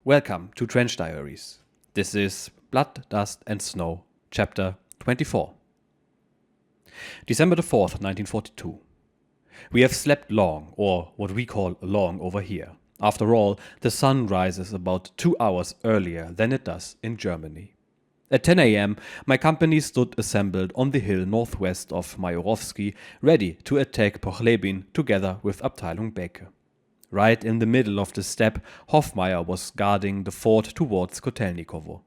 Welcome to Trench Diaries. This is Blood, Dust and Snow, Chapter 24. December the 4th, 1942. We have slept long, or what we call long over here. After all, the sun rises about 2 hours earlier than it does in Germany. At 10 a.m., my company stood assembled on the hill northwest of Majorovsky, ready to attack Pochlebin together with Abteilung Beke. Right in the middle of the steppe, Hofmeier was guarding the fort towards Kotelnikovo.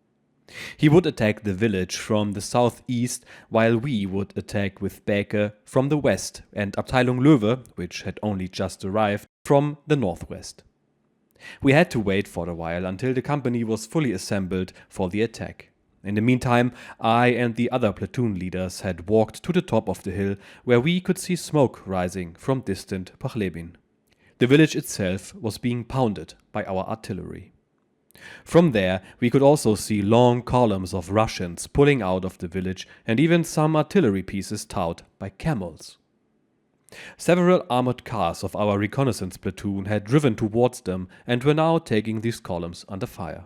He would attack the village from the southeast, while we would attack with Beke from the west and Abteilung Löwe, which had only just arrived, from the northwest. We had to wait for a while until the company was fully assembled for the attack. In the meantime, I and the other platoon leaders had walked to the top of the hill, where we could see smoke rising from distant Pochlebin. The village itself was being pounded by our artillery. From there, we could also see long columns of Russians pulling out of the village and even some artillery pieces towed by camels. Several armored cars of our reconnaissance platoon had driven towards them and were now taking these columns under fire.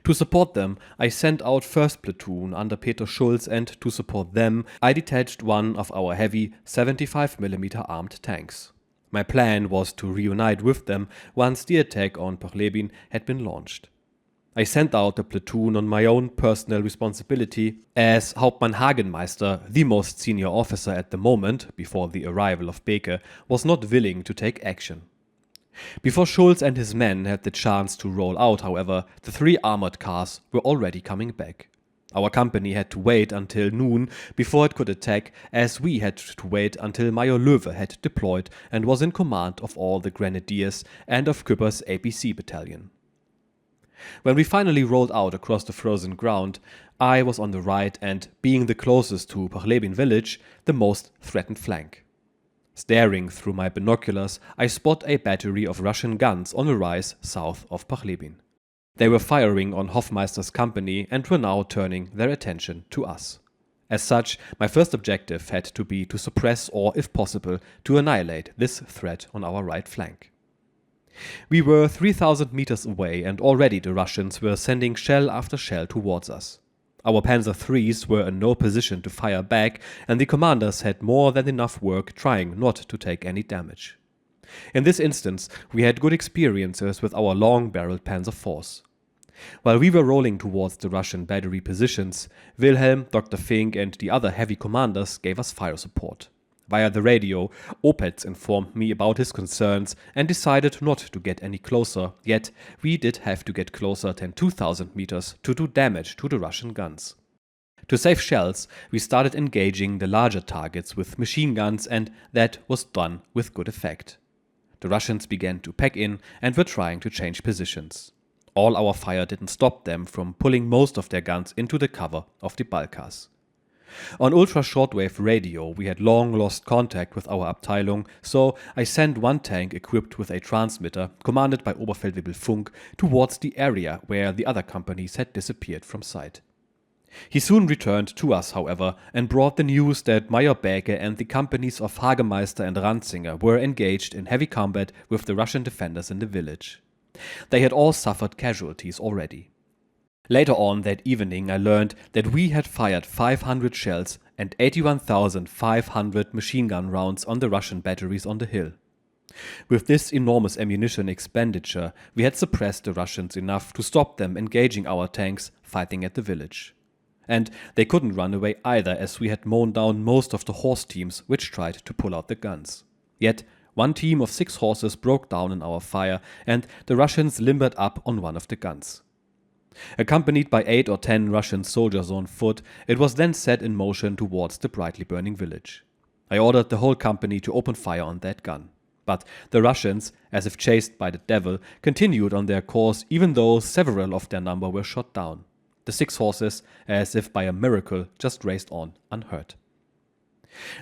To support them, I sent out 1st Platoon under Peter Schulz, and to support them, I detached one of our heavy 75mm armed tanks. My plan was to reunite with them once the attack on Pochlebin had been launched. I sent out the platoon on my own personal responsibility, as Hauptmann Hagenmeister, the most senior officer at the moment, before the arrival of Beke, was not willing to take action. Before Schulz and his men had the chance to roll out, however, the 3 armored cars were already coming back. Our company had to wait until noon before it could attack, as we had to wait until Major Löwe had deployed and was in command of all the grenadiers and of Küpper's APC battalion. When we finally rolled out across the frozen ground, I was on the right and, being the closest to Pochlebin village, the most threatened flank. Staring through my binoculars, I spot a battery of Russian guns on a rise south of Pochlebin. They were firing on Hofmeister's company and were now turning their attention to us. As such, my first objective had to be to suppress or, if possible, to annihilate this threat on our right flank. We were 3,000 meters away and already the Russians were sending shell after shell towards us. Our Panzer IIIs were in no position to fire back, and the commanders had more than enough work trying not to take any damage. In this instance, we had good experiences with our long-barreled Panzer IVs. While we were rolling towards the Russian battery positions, Wilhelm, Dr. Fink and the other heavy commanders gave us fire support. Via the radio, Opitz informed me about his concerns and decided not to get any closer, yet we did have to get closer than 2,000 meters to do damage to the Russian guns. To save shells, we started engaging the larger targets with machine guns, and that was done with good effect. The Russians began to pack in and were trying to change positions. All our fire didn't stop them from pulling most of their guns into the cover of the Balkas. On ultra-shortwave radio, we had long lost contact with our Abteilung, so I sent one tank equipped with a transmitter, commanded by Oberfeldwebel Funk, towards the area where the other companies had disappeared from sight. He soon returned to us, however, and brought the news that Major Beke and the companies of Hagemeister and Ranzinger were engaged in heavy combat with the Russian defenders in the village. They had all suffered casualties already. Later on that evening I learned that we had fired 500 shells and 81,500 machine gun rounds on the Russian batteries on the hill. With this enormous ammunition expenditure, we had suppressed the Russians enough to stop them engaging our tanks fighting at the village. And they couldn't run away either, as we had mown down most of the horse teams which tried to pull out the guns. Yet one team of 6 horses broke down in our fire, and the Russians limbered up on one of the guns. Accompanied by 8 or 10 Russian soldiers on foot, it was then set in motion towards the brightly burning village. I ordered the whole company to open fire on that gun. But the Russians, as if chased by the devil, continued on their course even though several of their number were shot down. The 6 horses, as if by a miracle, just raced on unhurt.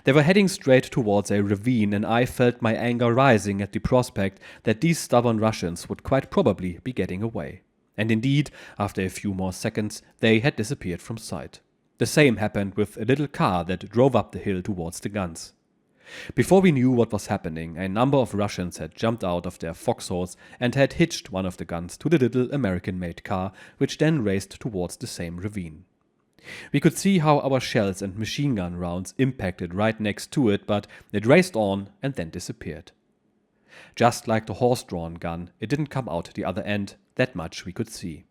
They were heading straight towards a ravine, and I felt my anger rising at the prospect that these stubborn Russians would quite probably be getting away. And indeed, after a few more seconds, they had disappeared from sight. The same happened with a little car that drove up the hill towards the guns. Before we knew what was happening, a number of Russians had jumped out of their foxholes and had hitched one of the guns to the little American-made car, which then raced towards the same ravine. We could see how our shells and machine gun rounds impacted right next to it, but it raced on and then disappeared. Just like the horse-drawn gun, it didn't come out the other end, that much we could see.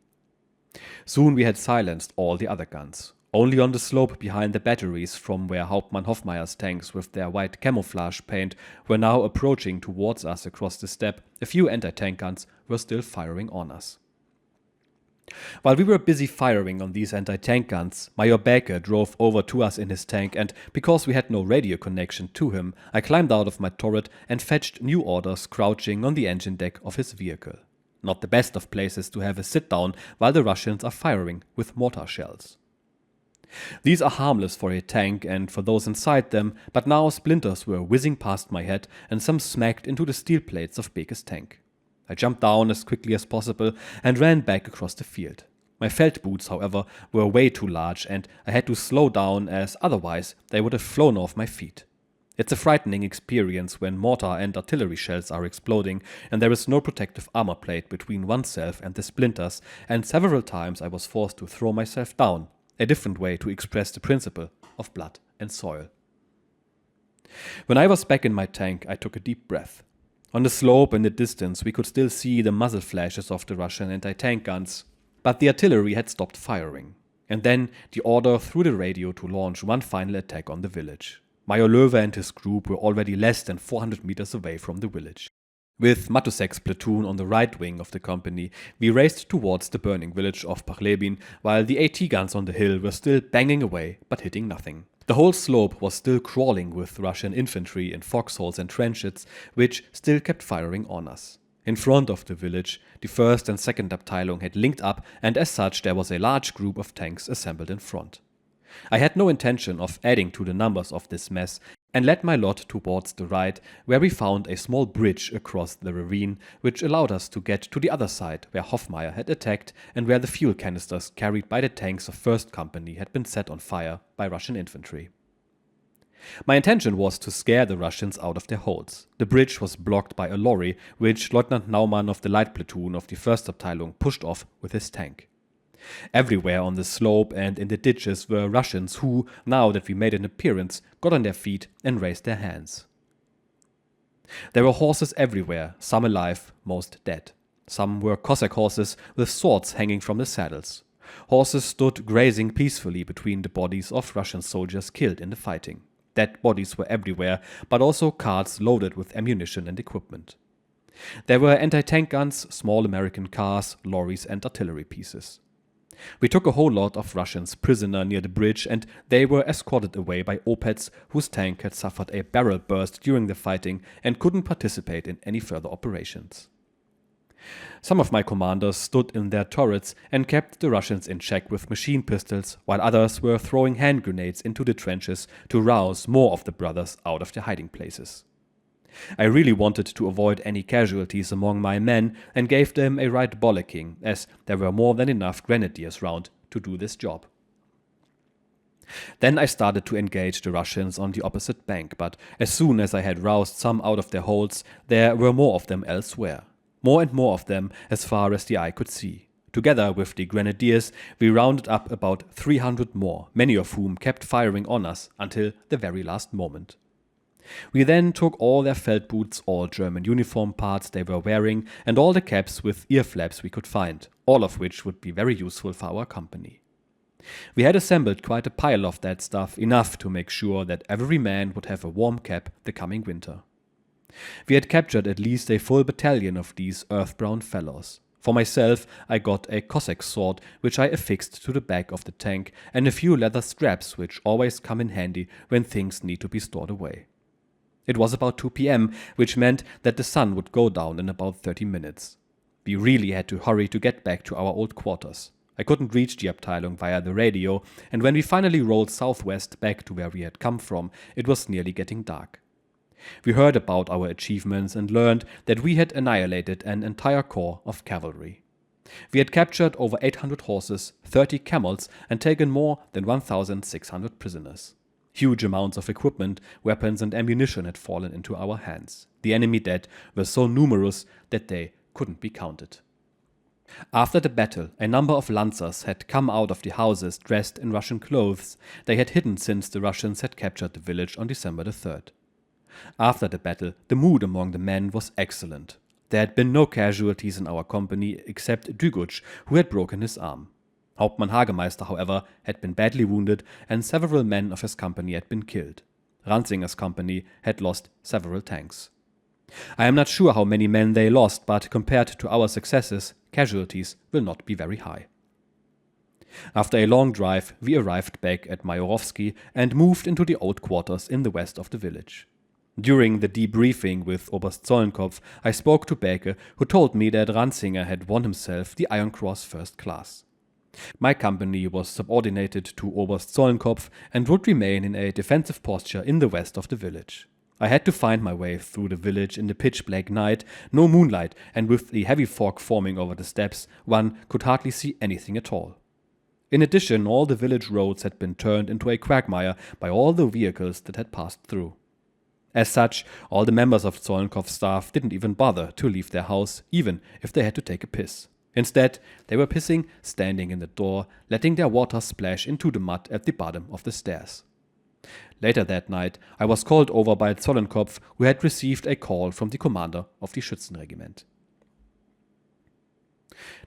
Soon we had silenced all the other guns. Only on the slope behind the batteries, from where Hauptmann Hoffmeier's tanks with their white camouflage paint were now approaching towards us across the steppe, a few anti-tank guns were still firing on us. While we were busy firing on these anti-tank guns, Major Baker drove over to us in his tank, and because we had no radio connection to him, I climbed out of my turret and fetched new orders crouching on the engine deck of his vehicle. Not the best of places to have a sit-down while the Russians are firing with mortar shells. These are harmless for a tank and for those inside them, but now splinters were whizzing past my head and some smacked into the steel plates of Baker's tank. I jumped down as quickly as possible and ran back across the field. My felt boots, however, were way too large and I had to slow down, as otherwise they would have flown off my feet. It's a frightening experience when mortar and artillery shells are exploding and there is no protective armor plate between oneself and the splinters, and several times I was forced to throw myself down, a different way to express the principle of blood and soil. When I was back in my tank, I took a deep breath. On the slope in the distance we could still see the muzzle flashes of the Russian anti-tank guns, but the artillery had stopped firing. And then the order through the radio to launch one final attack on the village. Major Löwe and his group were already less than 400 meters away from the village. With Matusek's platoon on the right wing of the company, we raced towards the burning village of Pachlebin, while the AT guns on the hill were still banging away but hitting nothing. The whole slope was still crawling with Russian infantry in foxholes and trenches, which still kept firing on us. In front of the village, the 1st and 2nd Abteilung had linked up, and as such there was a large group of tanks assembled in front. I had no intention of adding to the numbers of this mess, and led my lot towards the right, where we found a small bridge across the ravine, which allowed us to get to the other side where Hoffmeier had attacked and where the fuel canisters carried by the tanks of 1st Company had been set on fire by Russian infantry. My intention was to scare the Russians out of their holes. The bridge was blocked by a lorry, which Lieutenant Naumann of the light platoon of the 1st Abteilung pushed off with his tank. Everywhere on the slope and in the ditches were Russians who, now that we made an appearance, got on their feet and raised their hands. There were horses everywhere, some alive, most dead. Some were Cossack horses with swords hanging from the saddles. Horses stood grazing peacefully between the bodies of Russian soldiers killed in the fighting. Dead bodies were everywhere, but also carts loaded with ammunition and equipment. There were anti-tank guns, small American cars, lorries and artillery pieces. We took a whole lot of Russians prisoner near the bridge, and they were escorted away by Opets, whose tank had suffered a barrel burst during the fighting and couldn't participate in any further operations. Some of my commanders stood in their turrets and kept the Russians in check with machine pistols, while others were throwing hand grenades into the trenches to rouse more of the brothers out of their hiding places. I really wanted to avoid any casualties among my men and gave them a right bollocking, as there were more than enough grenadiers round to do this job. Then I started to engage the Russians on the opposite bank, but as soon as I had roused some out of their holes, there were more of them elsewhere. More and more of them as far as the eye could see. Together with the grenadiers, we rounded up about 300 more, many of whom kept firing on us until the very last moment. We then took all their felt boots, all German uniform parts they were wearing, and all the caps with ear flaps we could find, all of which would be very useful for our company. We had assembled quite a pile of that stuff, enough to make sure that every man would have a warm cap the coming winter. We had captured at least a full battalion of these earth-brown fellows. For myself, I got a Cossack sword, which I affixed to the back of the tank, and a few leather straps, which always come in handy when things need to be stored away. It was about 2 p.m., which meant that the sun would go down in about 30 minutes. We really had to hurry to get back to our old quarters. I couldn't reach the Abteilung via the radio, and when we finally rolled southwest back to where we had come from, it was nearly getting dark. We heard about our achievements and learned that we had annihilated an entire corps of cavalry. We had captured over 800 horses, 30 camels, and taken more than 1,600 prisoners. Huge amounts of equipment, weapons and ammunition had fallen into our hands. The enemy dead were so numerous that they couldn't be counted. After the battle, a number of Lancers had come out of the houses dressed in Russian clothes they had hidden since the Russians had captured the village on December the 3rd. After the battle, the mood among the men was excellent. There had been no casualties in our company except Duguc, who had broken his arm. Hauptmann Hagemeister, however, had been badly wounded and several men of his company had been killed. Ransinger's company had lost several tanks. I am not sure how many men they lost, but compared to our successes, casualties will not be very high. After a long drive, we arrived back at Majorovsky and moved into the old quarters in the west of the village. During the debriefing with Oberst Zollenkopf, I spoke to Beke, who told me that Ransinger had won himself the Iron Cross First Class. My company was subordinated to Oberst Zollenkopf and would remain in a defensive posture in the west of the village. I had to find my way through the village in the pitch-black night, no moonlight, and with the heavy fog forming over the steppes, one could hardly see anything at all. In addition, all the village roads had been turned into a quagmire by all the vehicles that had passed through. As such, all the members of Zollenkopf's staff didn't even bother to leave their house, even if they had to take a piss. Instead, they were pissing standing in the door, letting their water splash into the mud at the bottom of the stairs. Later that night, I was called over by Zollenkopf, who had received a call from the commander of the Schützenregiment.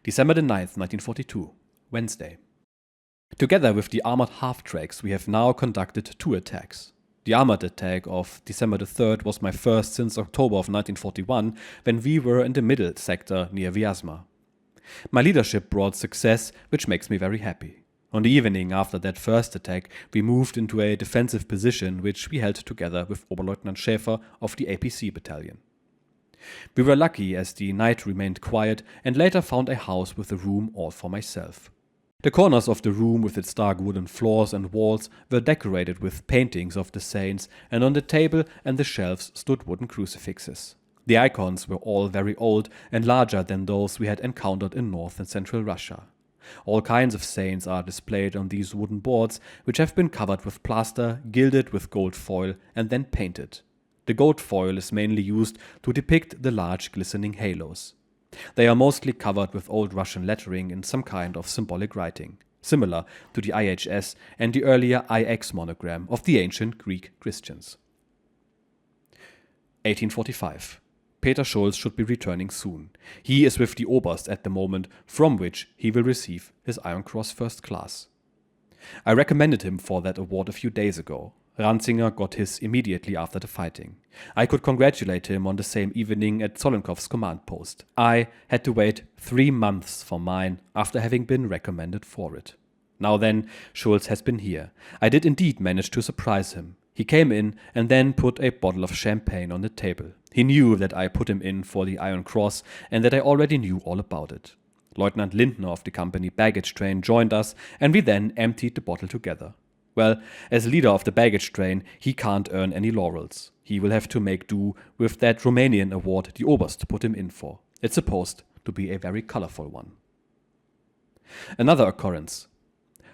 December the 9th, 1942, Wednesday. Together with the armored half-tracks, we have now conducted 2 attacks. The armored attack of December the 3rd was my first since October of 1941, when we were in the middle sector near Vyazma. My leadership brought success, which makes me very happy. On the evening after that first attack, we moved into a defensive position which we held together with Oberleutnant Schäfer of the APC battalion. We were lucky as the night remained quiet and later found a house with a room all for myself. The corners of the room with its dark wooden floors and walls were decorated with paintings of the saints, and on the table and the shelves stood wooden crucifixes. The icons were all very old and larger than those we had encountered in North and Central Russia. All kinds of saints are displayed on these wooden boards, which have been covered with plaster, gilded with gold foil, and then painted. The gold foil is mainly used to depict the large glistening halos. They are mostly covered with old Russian lettering in some kind of symbolic writing, similar to the IHS and the earlier IX monogram of the ancient Greek Christians. 1845. Peter Schulz should be returning soon. He is with the Oberst at the moment, from which he will receive his Iron Cross First Class. I recommended him for that award a few days ago. Ransinger got his immediately after the fighting. I could congratulate him on the same evening at Zollenkopf's command post. I had to wait 3 months for mine after having been recommended for it. Now then, Schulz has been here. I did indeed manage to surprise him. He came in and then put a bottle of champagne on the table. He knew that I put him in for the Iron Cross and that I already knew all about it. Lieutenant Lindner of the company baggage train joined us, and we then emptied the bottle together. Well, as leader of the baggage train, he can't earn any laurels. He will have to make do with that Romanian award the Oberst put him in for. It's supposed to be a very colorful one. Another occurrence.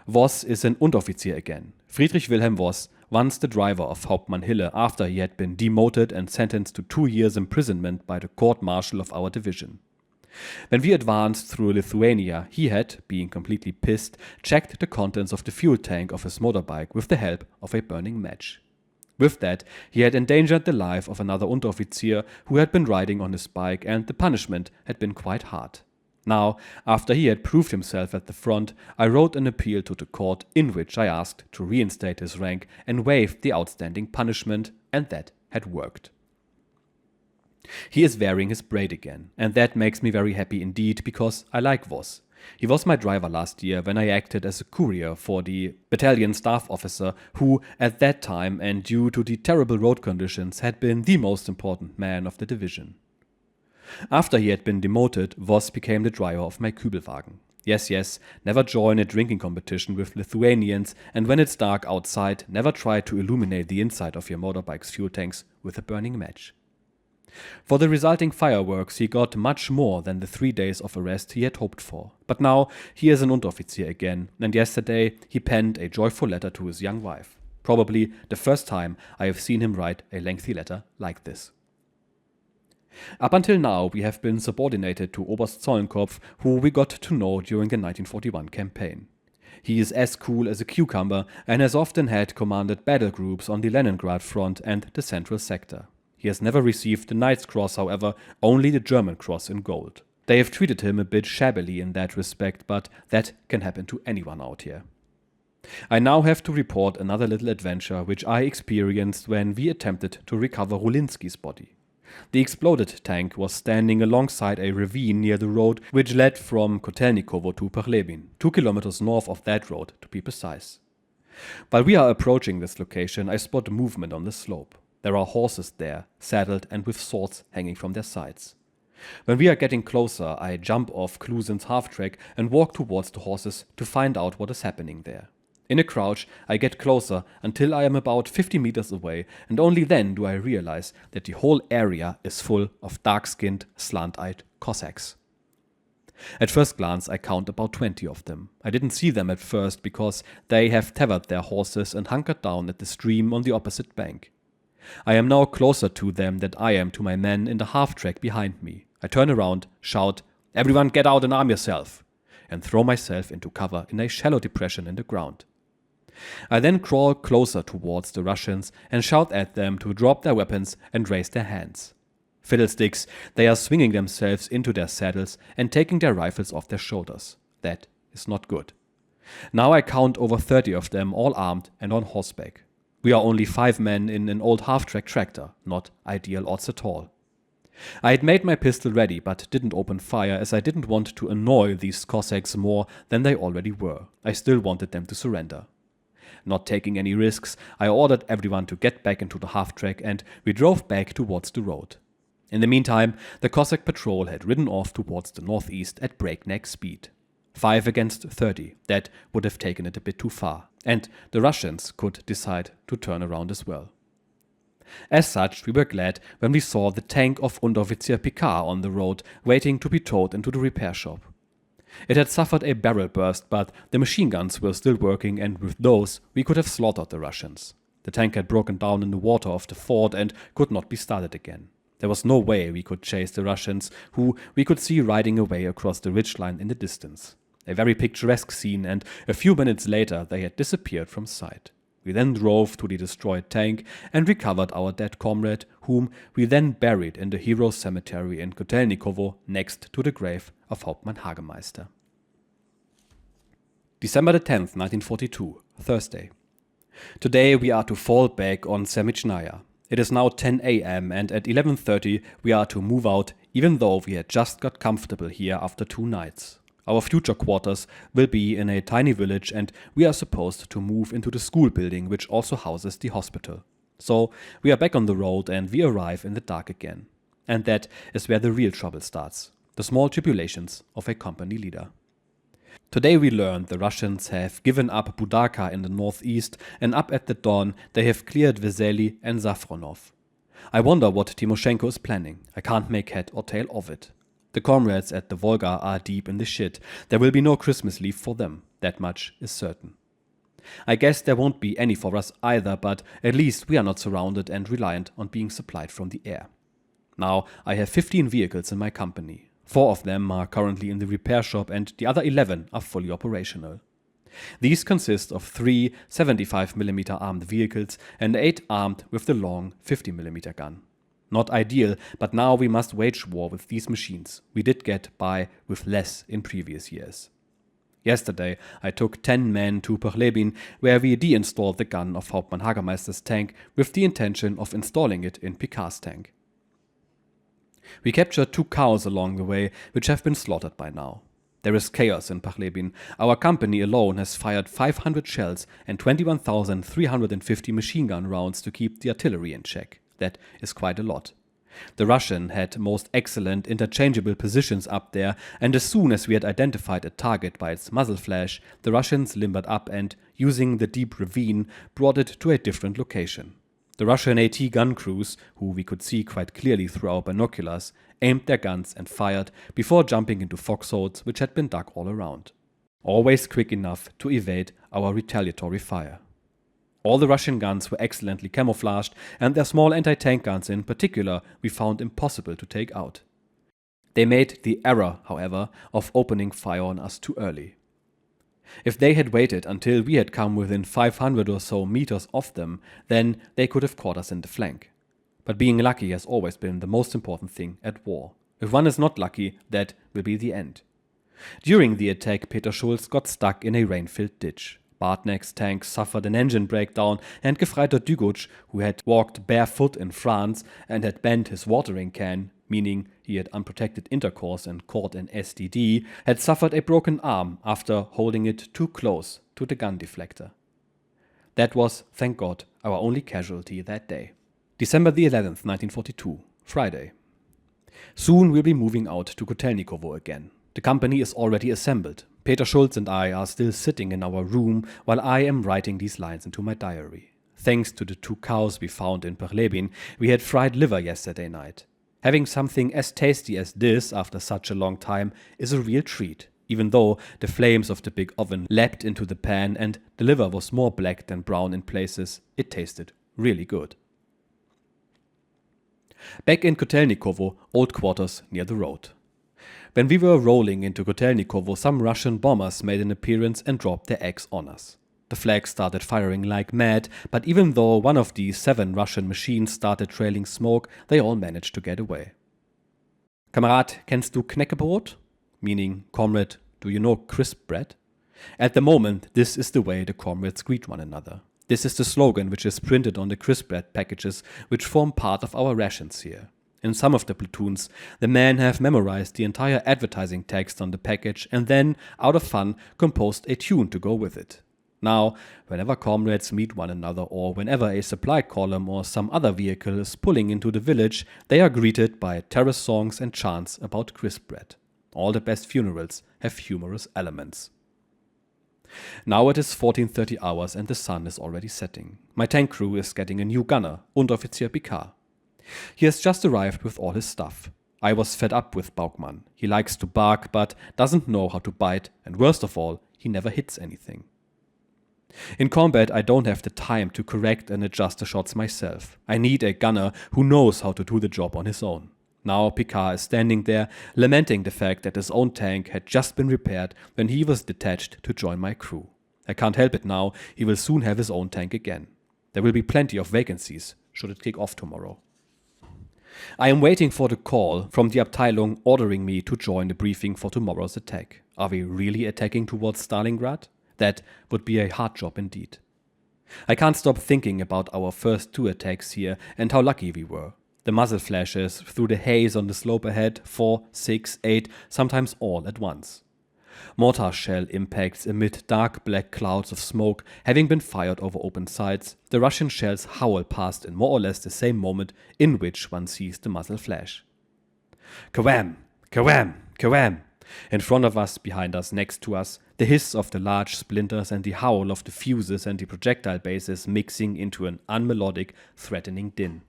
Voss is an Unteroffizier again. Friedrich Wilhelm Voss, once the driver of Hauptmann Hille after he had been demoted and sentenced to 2 years imprisonment by the court-martial of our division. When we advanced through Lithuania, he had, being completely pissed, checked the contents of the fuel tank of his motorbike with the help of a burning match. With that, he had endangered the life of another Unteroffizier who had been riding on his bike, and the punishment had been quite hard. Now, after he had proved himself at the front, I wrote an appeal to the court in which I asked to reinstate his rank and waive the outstanding punishment, and that had worked. He is wearing his braid again, and that makes me very happy indeed, because I like Voss. He was my driver last year when I acted as a courier for the battalion staff officer who, at that time and due to the terrible road conditions, had been the most important man of the division. After he had been demoted, Voss became the driver of my Kübelwagen. Yes, never join a drinking competition with Lithuanians, and when it's dark outside, never try to illuminate the inside of your motorbike's fuel tanks with a burning match. For the resulting fireworks he got much more than the 3 days of arrest he had hoped for. But now he is an Unteroffizier again, and yesterday he penned a joyful letter to his young wife. Probably the first time I have seen him write a lengthy letter like this. Up until now, we have been subordinated to Oberst Zollenkopf, who we got to know during the 1941 campaign. He is as cool as a cucumber and has often had commanded battle groups on the Leningrad front and the Central Sector. He has never received the Knight's Cross, however, only the German Cross in gold. They have treated him a bit shabbily in that respect, but that can happen to anyone out here. I now have to report another little adventure which I experienced when we attempted to recover Rulinsky's body. The exploded tank was standing alongside a ravine near the road which led from Kotelnikovo to Perlebin, 2 kilometers north of that road to be precise. While we are approaching this location, I spot movement on the slope. There are horses there, saddled and with swords hanging from their sides. When we are getting closer, I jump off Klusen's half-track and walk towards the horses to find out what is happening there. In a crouch, I get closer until I am about 50 meters away, and only then do I realize that the whole area is full of dark-skinned, slant-eyed Cossacks. At first glance, I count about 20 of them. I didn't see them at first because they have tethered their horses and hunkered down at the stream on the opposite bank. I am now closer to them than I am to my men in the half-track behind me. I turn around, shout, "Everyone get out and arm yourself!" and throw myself into cover in a shallow depression in the ground. I then crawl closer towards the Russians and shout at them to drop their weapons and raise their hands. Fiddlesticks, they are swinging themselves into their saddles and taking their rifles off their shoulders. That is not good. Now I count over 30 of them, all armed and on horseback. We are only 5 men in an old half-track tractor, not ideal odds at all. I had made my pistol ready but didn't open fire as I didn't want to annoy these Cossacks more than they already were. I still wanted them to surrender. Not taking any risks, I ordered everyone to get back into the half-track and we drove back towards the road. In the meantime, the Cossack patrol had ridden off towards the northeast at breakneck speed. 5 against 30, that would have taken it a bit too far, and the Russians could decide to turn around as well. As such, we were glad when we saw the tank of Unteroffizier Picard on the road waiting to be towed into the repair shop. It had suffered a barrel burst, but the machine guns were still working, and with those we could have slaughtered the Russians. The tank had broken down in the water of the ford and could not be started again. There was no way we could chase the Russians, who we could see riding away across the ridgeline in the distance. A very picturesque scene, and a few minutes later they had disappeared from sight. We then drove to the destroyed tank and recovered our dead comrade, whom we then buried in the Heroes Cemetery in Kotelnikovo next to the grave of Hauptmann Hagemeister. December the 10th, 1942, Thursday. Today we are to fall back on Semichnaya. It is now 10 a.m. and at 11:30 we are to move out, even though we had just got comfortable here after 2 nights. Our future quarters will be in a tiny village and we are supposed to move into the school building which also houses the hospital. So we are back on the road and we arrive in the dark again. And that is where the real trouble starts, the small tribulations of a company leader. Today we learned the Russians have given up Budarka in the northeast and up at the dawn they have cleared Vesely and Safronov. I wonder what Timoshenko is planning. I can't make head or tail of it. The comrades at the Volga are deep in the shit. There will be no Christmas leave for them. That much is certain. I guess there won't be any for us either, but at least we are not surrounded and reliant on being supplied from the air. Now I have 15 vehicles in my company. 4 of them are currently in the repair shop and the other 11 are fully operational. These consist of 3 75mm armed vehicles and 8 armed with the long 50mm gun. Not ideal, but now we must wage war with these machines. We did get by with less in previous years. Yesterday I took 10 men to Perlebin, where we deinstalled the gun of Hauptmann Hagemeister's tank with the intention of installing it in Picard's tank. We captured 2 cows along the way, which have been slaughtered by now. There is chaos in Perlebin. Our company alone has fired 500 shells and 21,350 machine gun rounds to keep the artillery in check. That is quite a lot. The Russian had most excellent interchangeable positions up there, and as soon as we had identified a target by its muzzle flash, the Russians limbered up and, using the deep ravine, brought it to a different location. The Russian AT gun crews, who we could see quite clearly through our binoculars, aimed their guns and fired before jumping into foxholes which had been dug all around. Always quick enough to evade our retaliatory fire. All the Russian guns were excellently camouflaged, and their small anti-tank guns in particular we found impossible to take out. They made the error, however, of opening fire on us too early. If they had waited until we had come within 500 or so meters of them, then they could have caught us in the flank. But being lucky has always been the most important thing at war. If one is not lucky, that will be the end. During the attack, Peter Schulz got stuck in a rain-filled ditch. Bartneck's tank suffered an engine breakdown, and Gefreiter Duguc, who had walked barefoot in France and had bent his watering can, meaning he had unprotected intercourse and caught an STD, had suffered a broken arm after holding it too close to the gun deflector. That was, thank God, our only casualty that day. December the 11th, 1942, Friday. Soon we'll be moving out to Kotelnikovo again. The company is already assembled. Peter Schulz and I are still sitting in our room while I am writing these lines into my diary. Thanks to the 2 cows we found in Perlebin, we had fried liver yesterday night. Having something as tasty as this after such a long time is a real treat, even though the flames of the big oven leapt into the pan and the liver was more black than brown in places. It tasted really good. Back in Kotelnikovo, old quarters near the road. When we were rolling into Kotelnikovo, some Russian bombers made an appearance and dropped their eggs on us. The flag started firing like mad, but even though one of the 7 Russian machines started trailing smoke, they all managed to get away. Kamerad, kennst du Knäckebrot? Meaning, comrade, do you know crisp bread? At the moment, this is the way the comrades greet one another. This is the slogan which is printed on the crisp bread packages which form part of our rations here. In some of the platoons, the men have memorized the entire advertising text on the package and then, out of fun, composed a tune to go with it. Now, whenever comrades meet one another or whenever a supply column or some other vehicle is pulling into the village, they are greeted by terrace songs and chants about crisp bread. All the best funerals have humorous elements. Now it is 14:30 hours and the sun is already setting. My tank crew is getting a new gunner, Unteroffizier Picard. He has just arrived with all his stuff. I was fed up with Baukmann. He likes to bark but doesn't know how to bite, and worst of all, he never hits anything. In combat, I don't have the time to correct and adjust the shots myself. I need a gunner who knows how to do the job on his own. Now Picard is standing there, lamenting the fact that his own tank had just been repaired when he was detached to join my crew. I can't help it now, he will soon have his own tank again. There will be plenty of vacancies, should it kick off tomorrow. I am waiting for the call from the Abteilung ordering me to join the briefing for tomorrow's attack. Are we really attacking towards Stalingrad? That would be a hard job indeed. I can't stop thinking about our first 2 attacks here and how lucky we were. The muzzle flashes through the haze on the slope ahead, 4, 6, 8, sometimes all at once. Mortar shell impacts amid dark black clouds of smoke having been fired over open sights, the Russian shells howl past in more or less the same moment in which one sees the muzzle flash. Kawam! Kawam! Kawam! In front of us, behind us, next to us, the hiss of the large splinters and the howl of the fuses and the projectile bases mixing into an unmelodic, threatening din.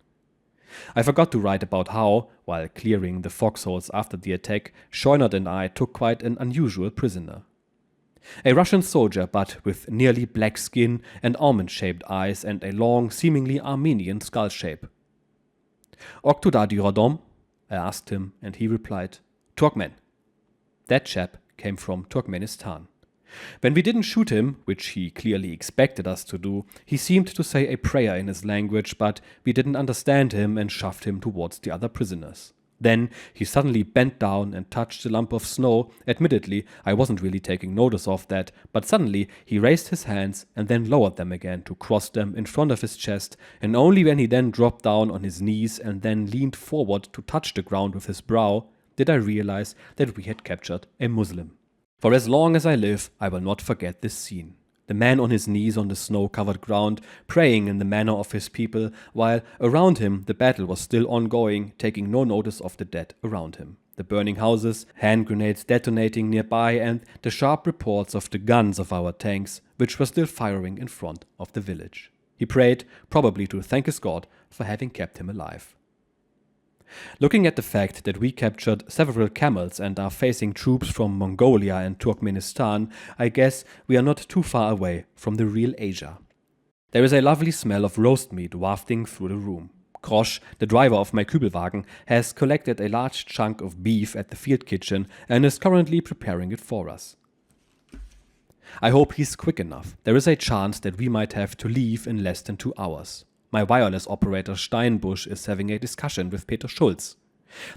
I forgot to write about how, while clearing the foxholes after the attack, Scheunert and I took quite an unusual prisoner. A Russian soldier, but with nearly black skin and almond-shaped eyes and a long, seemingly Armenian skull shape. "Ok tu da di Rodom?" I asked him, and he replied, "Turkmen." That chap came from Turkmenistan. When we didn't shoot him, which he clearly expected us to do, he seemed to say a prayer in his language, but we didn't understand him and shoved him towards the other prisoners. Then he suddenly bent down and touched a lump of snow. Admittedly, I wasn't really taking notice of that, but suddenly he raised his hands and then lowered them again to cross them in front of his chest, and only when he then dropped down on his knees and then leaned forward to touch the ground with his brow did I realize that we had captured a Muslim. For as long as I live, I will not forget this scene. The man on his knees on the snow-covered ground, praying in the manner of his people, while around him the battle was still ongoing, taking no notice of the dead around him. The burning houses, hand grenades detonating nearby, and the sharp reports of the guns of our tanks, which were still firing in front of the village. He prayed, probably to thank his God for having kept him alive. Looking at the fact that we captured several camels and are facing troops from Mongolia and Turkmenistan, I guess we are not too far away from the real Asia. There is a lovely smell of roast meat wafting through the room. Grosch, the driver of my Kübelwagen, has collected a large chunk of beef at the field kitchen and is currently preparing it for us. I hope he's quick enough. There is a chance that we might have to leave in less than 2 hours. My wireless operator Steinbusch is having a discussion with Peter Schulz.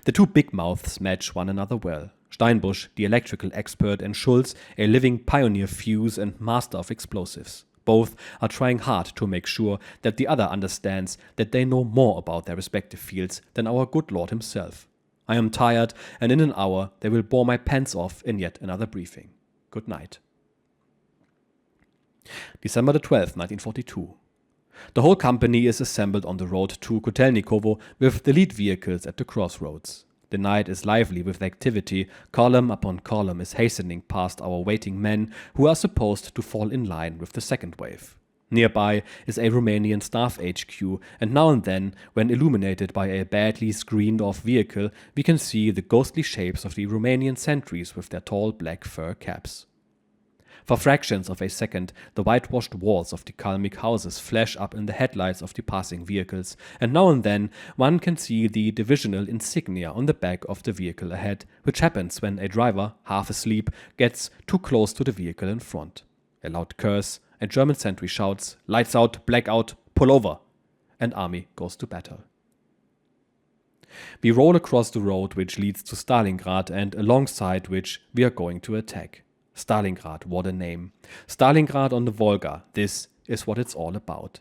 The two big mouths match one another well. Steinbusch, the electrical expert, and Schulz, a living pioneer fuse and master of explosives. Both are trying hard to make sure that the other understands that they know more about their respective fields than our good Lord himself. I am tired, and in an hour they will bore my pants off in yet another briefing. Good night. December the 12th, 1942. The whole company is assembled on the road to Kotelnikovo with the lead vehicles at the crossroads. The night is lively with activity. Column upon column is hastening past our waiting men who are supposed to fall in line with the second wave. Nearby is a Romanian staff HQ, and now and then, when illuminated by a badly screened-off vehicle, we can see the ghostly shapes of the Romanian sentries with their tall black fur caps. For fractions of a second, the whitewashed walls of the Kalmyk houses flash up in the headlights of the passing vehicles, and now and then one can see the divisional insignia on the back of the vehicle ahead, which happens when a driver, half asleep, gets too close to the vehicle in front. A loud curse, a German sentry shouts, "Lights out, blackout, pull over," and army goes to battle. We roll across the road which leads to Stalingrad and alongside which we are going to attack. Stalingrad, what a name. Stalingrad on the Volga, this is what it's all about.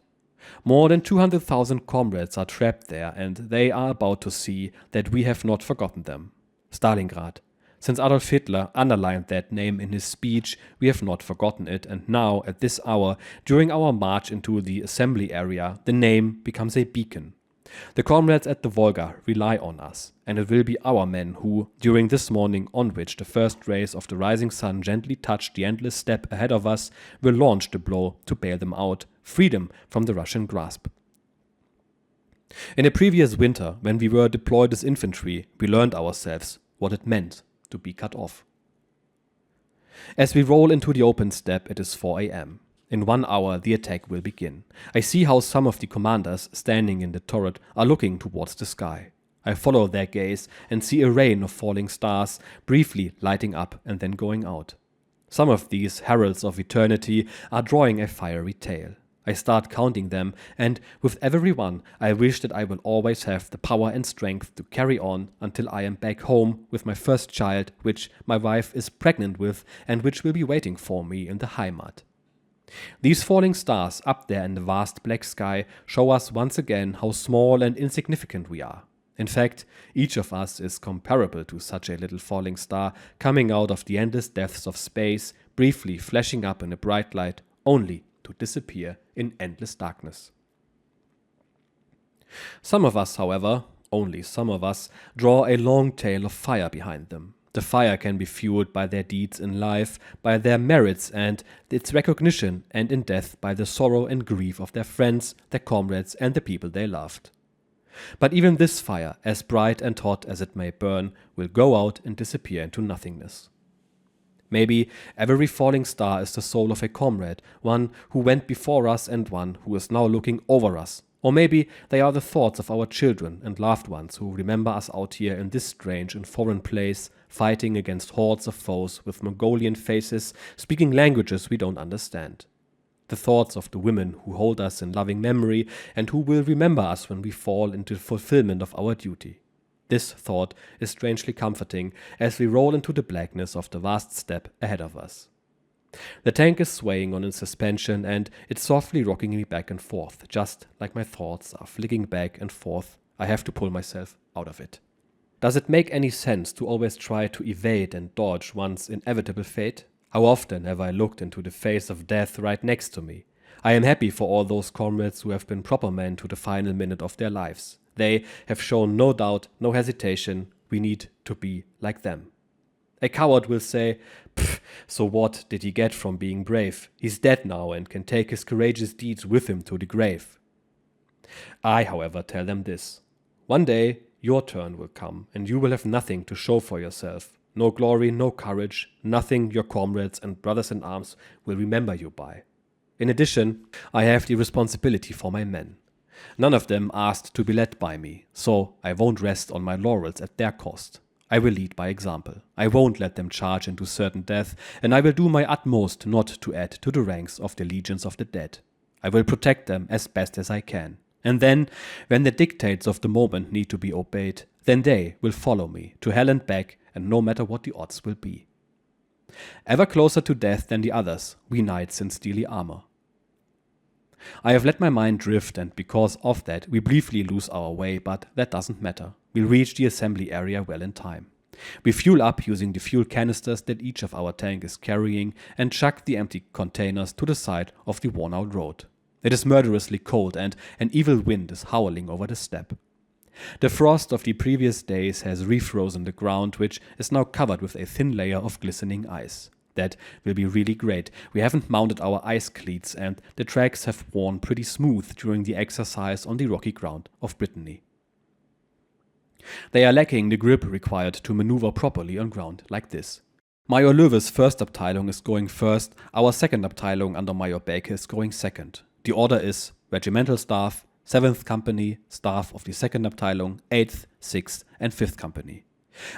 More than 200,000 comrades are trapped there, and they are about to see that we have not forgotten them. Stalingrad. Since Adolf Hitler underlined that name in his speech, we have not forgotten it, and now, at this hour, during our march into the assembly area, the name becomes a beacon. The comrades at the Volga rely on us, and it will be our men who, during this morning on which the first rays of the rising sun gently touch the endless steppe ahead of us, will launch the blow to bail them out, freedom from the Russian grasp. In a previous winter, when we were deployed as infantry, we learned ourselves what it meant to be cut off. As we roll into the open steppe, it is 4 a.m. In 1 hour the attack will begin. I see how some of the commanders standing in the turret are looking towards the sky. I follow their gaze and see a rain of falling stars, briefly lighting up and then going out. Some of these heralds of eternity are drawing a fiery tale. I start counting them, and with every one I wish that I will always have the power and strength to carry on until I am back home with my first child, which my wife is pregnant with and which will be waiting for me in the Heimat. These falling stars up there in the vast black sky show us once again how small and insignificant we are. In fact, each of us is comparable to such a little falling star coming out of the endless depths of space, briefly flashing up in a bright light, only to disappear in endless darkness. Some of us, however, only some of us, draw a long tail of fire behind them. The fire can be fueled by their deeds in life, by their merits and its recognition, and in death by the sorrow and grief of their friends, their comrades, and the people they loved. But even this fire, as bright and hot as it may burn, will go out and disappear into nothingness. Maybe every falling star is the soul of a comrade, one who went before us and one who is now looking over us. Or maybe they are the thoughts of our children and loved ones who remember us out here in this strange and foreign place, fighting against hordes of foes with Mongolian faces, speaking languages we don't understand. The thoughts of the women who hold us in loving memory and who will remember us when we fall into the fulfillment of our duty. This thought is strangely comforting as we roll into the blackness of the vast steppe ahead of us. The tank is swaying on its suspension and it's softly rocking me back and forth, just like my thoughts are flicking back and forth. I have to pull myself out of it. Does it make any sense to always try to evade and dodge one's inevitable fate? How often have I looked into the face of death right next to me? I am happy for all those comrades who have been proper men to the final minute of their lives. They have shown no doubt, no hesitation. We need to be like them. A coward will say, "Pfft, so what did he get from being brave? He's dead now and can take his courageous deeds with him to the grave." I, however, tell them this. One day, your turn will come, and you will have nothing to show for yourself. No glory, no courage, nothing your comrades and brothers in arms will remember you by. In addition, I have the responsibility for my men. None of them asked to be led by me, so I won't rest on my laurels at their cost. I will lead by example. I won't let them charge into certain death, and I will do my utmost not to add to the ranks of the legions of the dead. I will protect them as best as I can. And then, when the dictates of the moment need to be obeyed, then they will follow me to hell and back, and no matter what the odds will be. Ever closer to death than the others, we knights in steely armor. I have let my mind drift, and because of that we briefly lose our way, but that doesn't matter. We'll reach the assembly area well in time. We fuel up using the fuel canisters that each of our tank is carrying and chuck the empty containers to the side of the worn-out road. It is murderously cold and an evil wind is howling over the steppe. The frost of the previous days has refrozen the ground, which is now covered with a thin layer of glistening ice. That will be really great. We haven't mounted our ice cleats and the tracks have worn pretty smooth during the exercise on the rocky ground of Brittany. They are lacking the grip required to maneuver properly on ground like this. Major Löwe's first Abteilung is going first, our second Abteilung under Major Baker is going second. The order is regimental staff, 7th Company, staff of the 2nd Abteilung, 8th, 6th and 5th Company.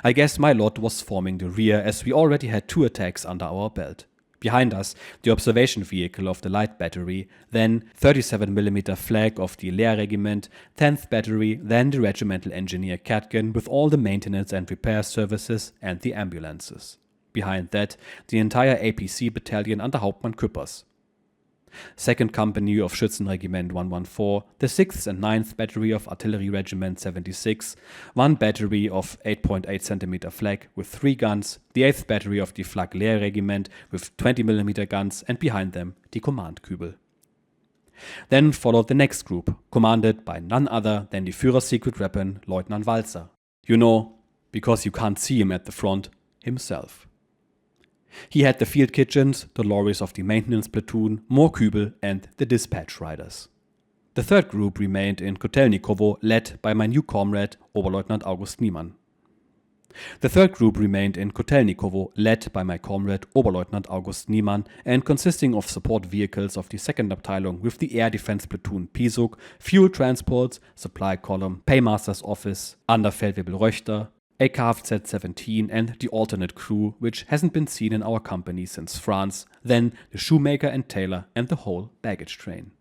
I guess my lot was forming the rear as we already had 2 attacks under our belt. Behind us, the observation vehicle of the light battery, then 37mm flag of the Lehr-Regiment, 10th Battery, then the regimental engineer Katgen with all the maintenance and repair services and the ambulances. Behind that, the entire APC battalion under Hauptmann Küppers. 2nd Company of Schützenregiment 114, the 6th and 9th Battery of Artillery Regiment 76, 1 battery of 8.8 cm flak with 3 guns, the 8th Battery of the Flak Lehr Regiment with 20mm guns, and behind them the command Kübel. Then followed the next group, commanded by none other than the Führer's secret weapon, Lieutenant Walzer. You know, because you can't see him at the front, himself. He had the field kitchens, the lorries of the maintenance platoon, more Kübel and the dispatch riders. The third group remained in Kotelnikovo, led by my new comrade, Oberleutnant August Niemann. The third group remained in Kotelnikovo, led by my comrade, Oberleutnant August Niemann, and consisting of support vehicles of the 2nd Abteilung with the air defense platoon Pisuk, fuel transports, supply column, paymaster's office, Underfeldwebel Röchter, a Kfz-17 and the alternate crew, which hasn't been seen in our company since France, then the shoemaker and tailor and the whole baggage train.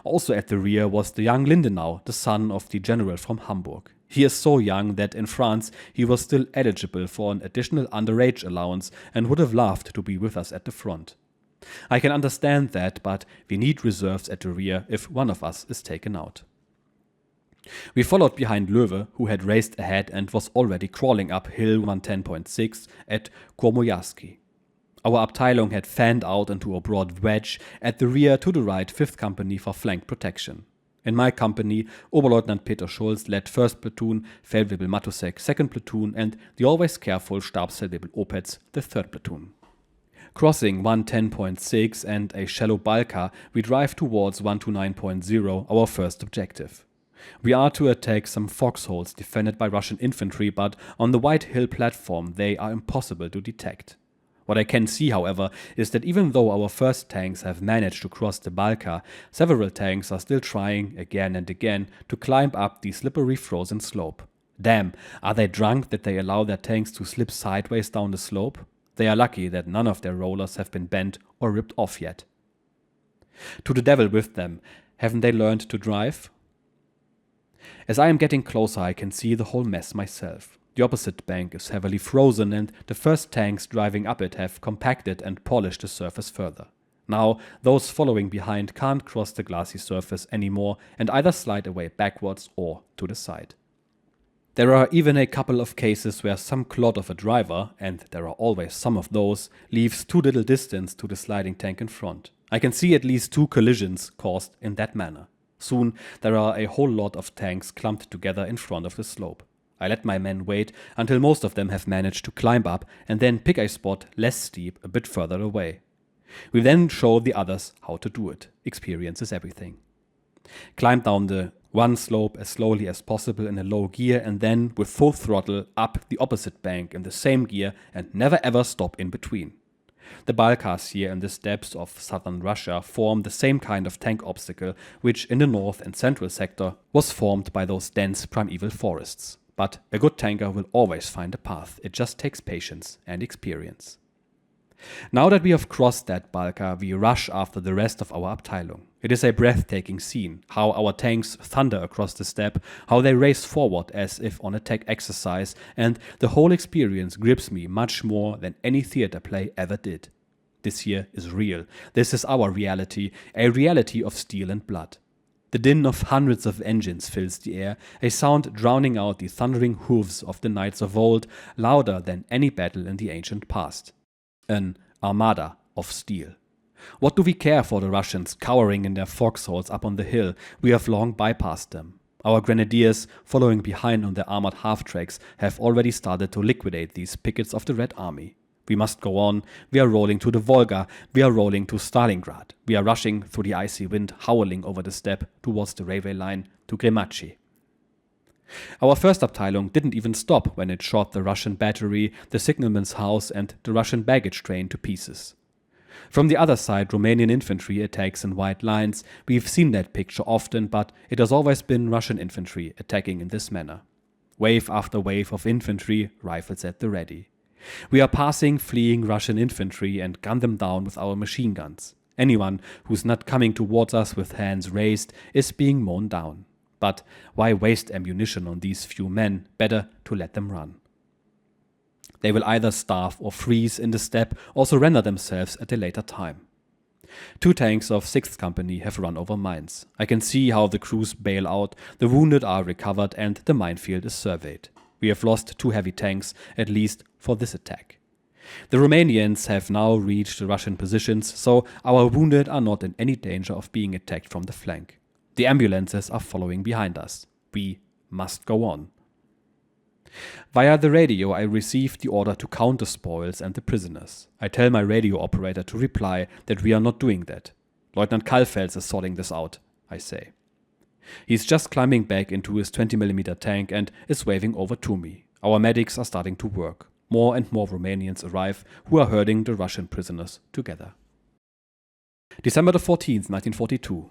Also at the rear was the young Lindenau, the son of the general from Hamburg. He is so young that in France he was still eligible for an additional underage allowance and would have loved to be with us at the front. I can understand that, but we need reserves at the rear if one of us is taken out. We followed behind Löwe, who had raced ahead and was already crawling up Hill 110.6 at Kormojarski. Our Abteilung had fanned out into a broad wedge at the rear to the right 5th Company for flank protection. In my company, Oberleutnant Peter Schulz led 1st Platoon, Feldwebel Matusek 2nd Platoon and the always careful Stabsfeldwebel Opetz the 3rd Platoon. Crossing 110.6 and a shallow Balka, we drive towards 129.0, our first objective. We are to attack some foxholes defended by Russian infantry, but on the White Hill platform they are impossible to detect. What I can see, however, is that even though our first tanks have managed to cross the Balka, several tanks are still trying again and again to climb up the slippery frozen slope. Damn, are they drunk that they allow their tanks to slip sideways down the slope? They are lucky that none of their rollers have been bent or ripped off yet. To the devil with them, haven't they learned to drive? As I am getting closer, I can see the whole mess myself. The opposite bank is heavily frozen and the first tanks driving up it have compacted and polished the surface further. Now, those following behind can't cross the glassy surface anymore and either slide away backwards or to the side. There are even a couple of cases where some clod of a driver, and there are always some of those, leaves too little distance to the sliding tank in front. I can see at least 2 collisions caused in that manner. Soon there are a whole lot of tanks clumped together in front of the slope. I let my men wait until most of them have managed to climb up and then pick a spot less steep a bit further away. We then show the others how to do it. Experience is everything. Climb down the one slope as slowly as possible in a low gear and then with full throttle up the opposite bank in the same gear and never ever stop in between. The Balkars here in the steppes of southern Russia form the same kind of tank obstacle which in the north and central sector was formed by those dense primeval forests. But a good tanker will always find a path, it just takes patience and experience. Now that we have crossed that Balka, we rush after the rest of our Abteilung. It is a breathtaking scene, how our tanks thunder across the steppe, how they race forward as if on attack exercise, and the whole experience grips me much more than any theater play ever did. This here is real. This is our reality, a reality of steel and blood. The din of hundreds of engines fills the air, a sound drowning out the thundering hooves of the knights of old, louder than any battle in the ancient past. An armada of steel. What do we care for the Russians cowering in their foxholes up on the hill? We have long bypassed them. Our grenadiers, following behind on their armored half-tracks, have already started to liquidate these pickets of the Red Army. We must go on. We are rolling to the Volga. We are rolling to Stalingrad. We are rushing through the icy wind, howling over the steppe towards the railway line to Gremachi. Our first Abteilung didn't even stop when it shot the Russian battery, the signalman's house and the Russian baggage train to pieces. From the other side, Romanian infantry attacks in white lines. We've seen that picture often, but it has always been Russian infantry attacking in this manner. Wave after wave of infantry, rifles at the ready. We are passing fleeing Russian infantry and gun them down with our machine guns. Anyone who's not coming towards us with hands raised is being mown down. But why waste ammunition on these few men? Better to let them run. They will either starve or freeze in the steppe or surrender themselves at a later time. 2 tanks of 6th Company have run over mines. I can see how the crews bail out, the wounded are recovered and the minefield is surveyed. We have lost 2 heavy tanks, at least for this attack. The Romanians have now reached the Russian positions, so our wounded are not in any danger of being attacked from the flank. The ambulances are following behind us. We must go on. Via the radio I receive the order to count the spoils and the prisoners. I tell my radio operator to reply that we are not doing that. Lieutenant Kalfels is sorting this out, I say. He's just climbing back into his 20mm tank and is waving over to me. Our medics are starting to work. More and more Romanians arrive who are herding the Russian prisoners together. December the 14th, 1942.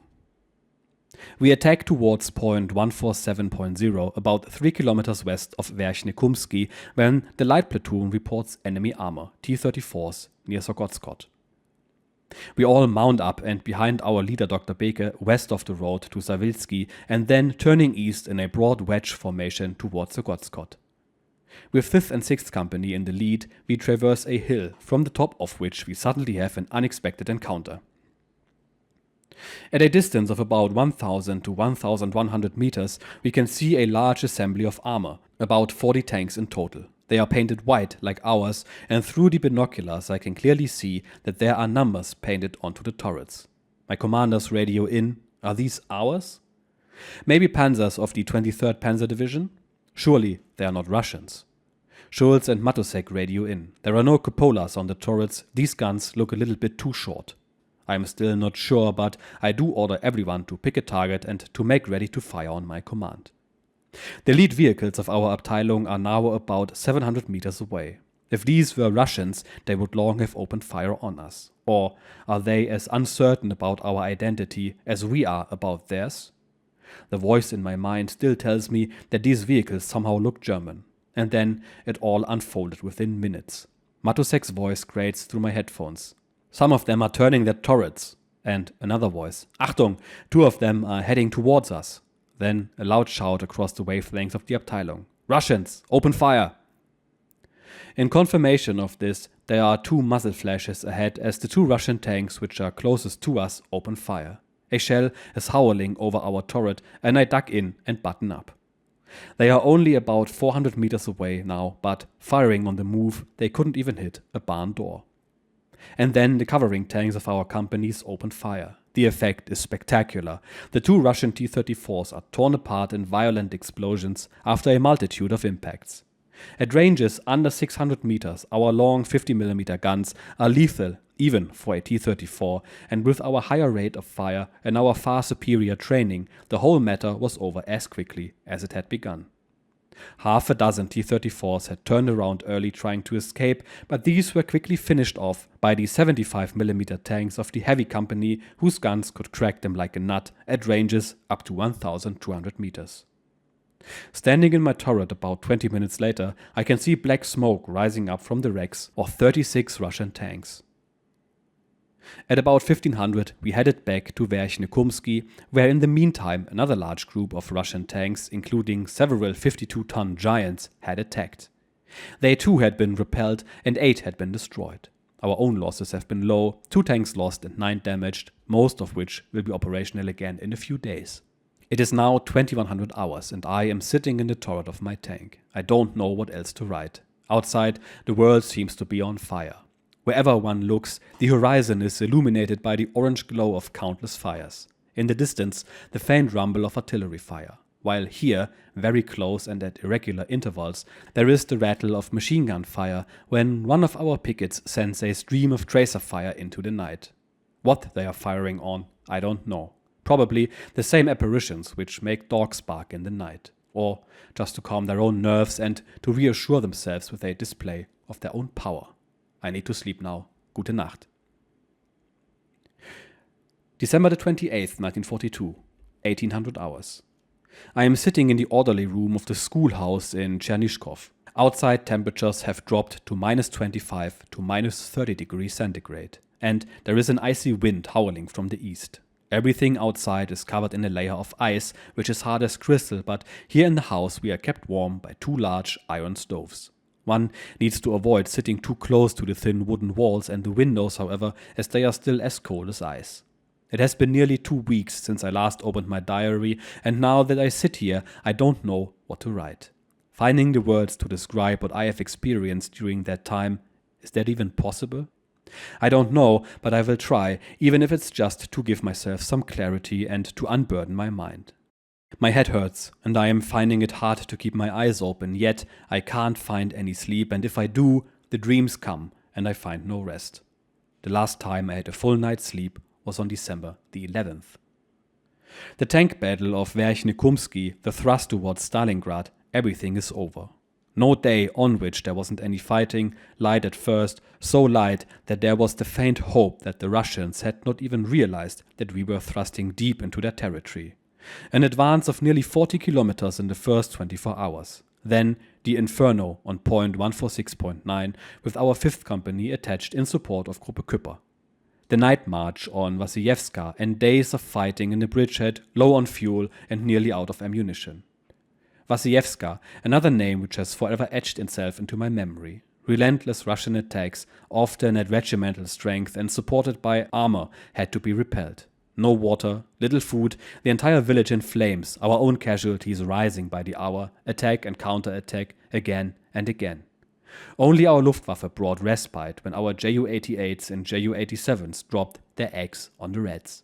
We attack towards point 147.0, about 3 kilometers west of Verkhnekumsky, when the light platoon reports enemy armor, T-34s, near Sokotskot. We all mount up and behind our leader Dr. Beke west of the road to Savilsky and then turning east in a broad wedge formation towards Sokotskot. With 5th and 6th Company in the lead, we traverse a hill, from the top of which we suddenly have an unexpected encounter. At a distance of about 1000 to 1100 meters, we can see a large assembly of armor, about 40 tanks in total. They are painted white like ours, and through the binoculars I can clearly see that there are numbers painted onto the turrets. My commander's radio in, are these ours? Maybe panzers of the 23rd Panzer Division? Surely they are not Russians. Schulz and Matusek radio in. There are no cupolas on the turrets, these guns look a little bit too short. I am still not sure, but I do order everyone to pick a target and to make ready to fire on my command. The lead vehicles of our Abteilung are now about 700 meters away. If these were Russians, they would long have opened fire on us. Or are they as uncertain about our identity as we are about theirs? The voice in my mind still tells me that these vehicles somehow look German. And then it all unfolded within minutes. Matusek's voice grates through my headphones. Some of them are turning their turrets. And another voice. Achtung! 2 of them are heading towards us. Then a loud shout across the wavelengths of the Abteilung. Russians! Open fire! In confirmation of this, there are 2 muzzle flashes ahead as the 2 Russian tanks which are closest to us open fire. A shell is howling over our turret and I duck in and button up. They are only about 400 meters away now, but firing on the move, they couldn't even hit a barn door. And then the covering tanks of our companies open fire. The effect is spectacular. The 2 Russian T-34s are torn apart in violent explosions after a multitude of impacts. At ranges under 600 meters, our long 50mm guns are lethal even for a T-34, and with our higher rate of fire and our far superior training, the whole matter was over as quickly as it had begun. Half a dozen T-34s had turned around early trying to escape, but these were quickly finished off by the 75mm tanks of the Heavy Company, whose guns could crack them like a nut at ranges up to 1,200 meters. Standing in my turret about 20 minutes later, I can see black smoke rising up from the wrecks of 36 Russian tanks. At about 1500, we headed back to Verkhnekursky, where in the meantime another large group of Russian tanks, including several 52-ton giants, had attacked. They too had been repelled and 8 had been destroyed. Our own losses have been low, 2 tanks lost and 9 damaged, most of which will be operational again in a few days. It is now 2100 hours and I am sitting in the turret of my tank. I don't know what else to write. Outside, the world seems to be on fire. Wherever one looks, the horizon is illuminated by the orange glow of countless fires. In the distance, the faint rumble of artillery fire. While here, very close and at irregular intervals, there is the rattle of machine gun fire when one of our pickets sends a stream of tracer fire into the night. What they are firing on, I don't know. Probably the same apparitions which make dogs bark in the night. Or just to calm their own nerves and to reassure themselves with a display of their own power. I need to sleep now. Gute Nacht. December the 28th, 1942, 1800 hours. I am sitting in the orderly room of the schoolhouse in Chernischkov. Outside temperatures have dropped to -25 to -30 degrees centigrade, and there is an icy wind howling from the east. Everything outside is covered in a layer of ice, which is hard as crystal, but here in the house we are kept warm by 2 large iron stoves. One needs to avoid sitting too close to the thin wooden walls and the windows, however, as they are still as cold as ice. It has been nearly 2 weeks since I last opened my diary, and now that I sit here, I don't know what to write. Finding the words to describe what I have experienced during that time, is that even possible? I don't know, but I will try, even if it's just to give myself some clarity and to unburden my mind. My head hurts, and I am finding it hard to keep my eyes open, yet I can't find any sleep, and if I do, the dreams come, and I find no rest. The last time I had a full night's sleep was on December the 11th. The tank battle of Verkhnekursky, the thrust towards Stalingrad, everything is over. No day on which there wasn't any fighting, light at first, so light that there was the faint hope that the Russians had not even realized that we were thrusting deep into their territory. An advance of nearly 40 kilometers in the first 24 hours. Then the Inferno on point 146.9 with our 5th Company attached in support of Gruppe Küpper. The night march on Vassilievska and days of fighting in the bridgehead, low on fuel and nearly out of ammunition. Vassilievska, another name which has forever etched itself into my memory. Relentless Russian attacks, often at regimental strength and supported by armor, had to be repelled. No water, little food, the entire village in flames, our own casualties rising by the hour, attack and counter-attack, again and again. Only our Luftwaffe brought respite when our Ju-88s and Ju-87s dropped their eggs on the Reds.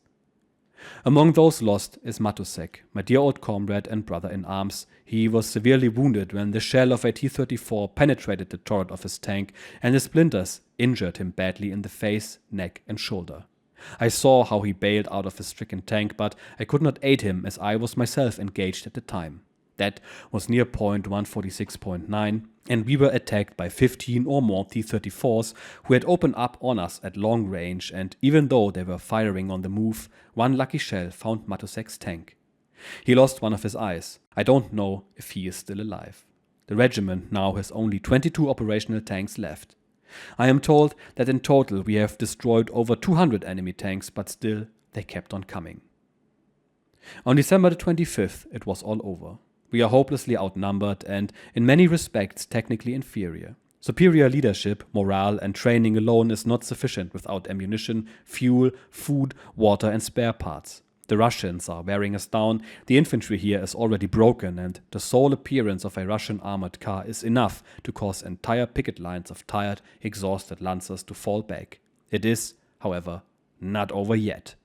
Among those lost is Matusek, my dear old comrade and brother in arms. He was severely wounded when the shell of a T-34 penetrated the turret of his tank, and the splinters injured him badly in the face, neck and shoulder. I saw how he bailed out of his stricken tank, but I could not aid him as I was myself engaged at the time. That was near point 146.9, and we were attacked by 15 or more T-34s who had opened up on us at long range, and even though they were firing on the move, one lucky shell found Matusek's tank. He lost one of his eyes. I don't know if he is still alive. The regiment now has only 22 operational tanks left. I am told that in total we have destroyed over 200 enemy tanks, but still they kept on coming. On December the 25th it was all over. We are hopelessly outnumbered and, in many respects, technically inferior. Superior leadership, morale and training alone is not sufficient without ammunition, fuel, food, water and spare parts. The Russians are wearing us down, the infantry here is already broken, and the sole appearance of a Russian armored car is enough to cause entire picket lines of tired, exhausted Lancers to fall back. It is, however, not over yet.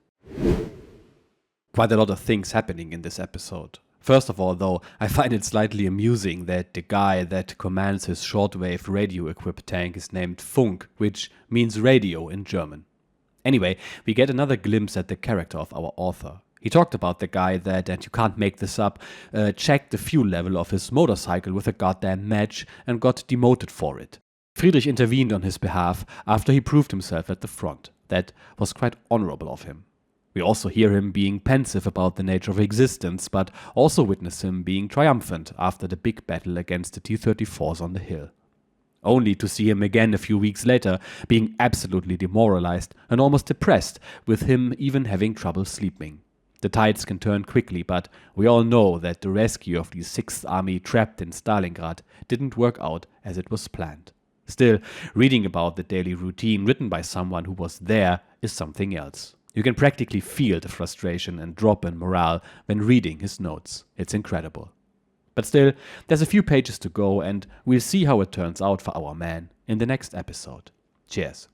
Quite a lot of things happening in this episode. First of all, though, I find it slightly amusing that the guy that commands his shortwave radio-equipped tank is named Funk, which means radio in German. Anyway, we get another glimpse at the character of our author. He talked about the guy that, and you can't make this up, checked the fuel level of his motorcycle with a goddamn match and got demoted for it. Friedrich intervened on his behalf after he proved himself at the front. That was quite honorable of him. We also hear him being pensive about the nature of existence, but also witness him being triumphant after the big battle against the T-34s on the hill. Only to see him again a few weeks later, being absolutely demoralized and almost depressed, with him even having trouble sleeping. The tides can turn quickly, but we all know that the rescue of the 6th Army trapped in Stalingrad didn't work out as it was planned. Still, reading about the daily routine written by someone who was there is something else. You can practically feel the frustration and drop in morale when reading his notes. It's incredible. But still, there's a few pages to go, and we'll see how it turns out for our man in the next episode. Cheers.